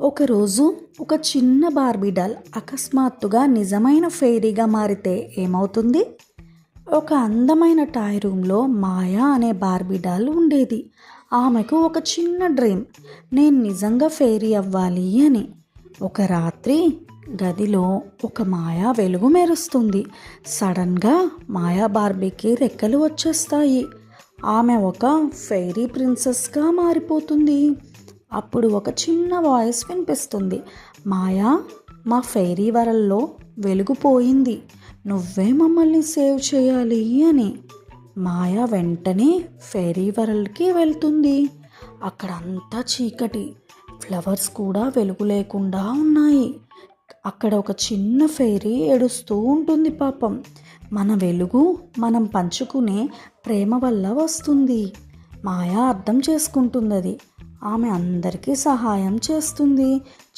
ఒకరోజు ఒక చిన్న బార్బీ డాల్ అకస్మాత్తుగా నిజమైన ఫెయిరీగా మారితే ఏమవుతుంది? ఒక అందమైన టాయ్ రూమ్లో మాయా అనే బార్బీ డాల్ ఉండేది. ఆమెకు ఒక చిన్న డ్రీమ్, నేను నిజంగా ఫెయిరీ అవ్వాలి అని. ఒక రాత్రి గదిలో ఒక మాయా వెలుగు మెరుస్తుంది. సడన్గా మాయా బార్బీకి రెక్కలు వచ్చేస్తాయి. ఆమె ఒక ఫెయిరీ ప్రిన్సెస్గా మారిపోతుంది. అప్పుడు ఒక చిన్న వాయిస్ వినిపిస్తుంది, మాయా, మా ఫెయిరీ వరల్డ్లో వెలుగు పోయింది, నువ్వే మమ్మల్ని సేవ్ చేయాలి అని. మాయా వెంటనే ఫెయిరీ వరల్డ్కి వెళ్తుంది. అక్కడంతా చీకటి, ఫ్లవర్స్ కూడా వెలుగు లేకుండా ఉన్నాయి. అక్కడ ఒక చిన్న ఫెయిరీ ఏడుస్తూ ఉంటుంది. పాపం, మన వెలుగు మనం పంచుకునే ప్రేమ వల్ల వస్తుంది. మాయా అర్థం చేసుకుంటుంది. ఆమె అందరికీ సహాయం చేస్తుంది.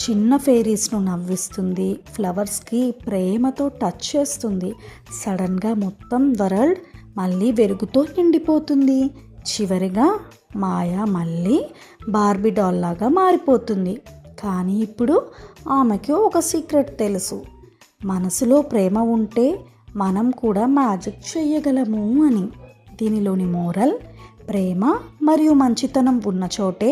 చిన్న ఫెయిరీస్ను నవ్విస్తుంది, ఫ్లవర్స్కి ప్రేమతో టచ్ చేస్తుంది. సడన్గా మొత్తం వరల్డ్ మళ్ళీ వెలుగుతో నిండిపోతుంది. చివరిగా మాయా మళ్ళీ బార్బీ డాల్ లాగా మారిపోతుంది. కానీ ఇప్పుడు ఆమెకి ఒక సీక్రెట్ తెలుసు, మనసులో ప్రేమ ఉంటే మనం కూడా మ్యాజిక్ చేయగలము అని. దీనిలోని మోరల్, ప్రేమ మరియు మంచితనం ఉన్న చోటే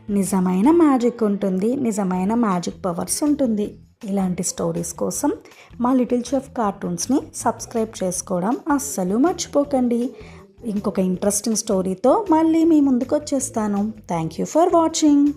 నిజమైన మ్యాజిక్ ఉంటుంది, నిజమైన మ్యాజిక్ పవర్స్ ఉంటుంది. ఇలాంటి స్టోరీస్ కోసం మా లిటిల్ చెఫ్ కార్టూన్స్ని సబ్స్క్రైబ్ చేసుకోవడం అస్సలు మర్చిపోకండి. ఇంకొక ఇంట్రెస్టింగ్ స్టోరీతో మళ్ళీ మీ ముందుకు వచ్చేస్తాను. Thank you for watching.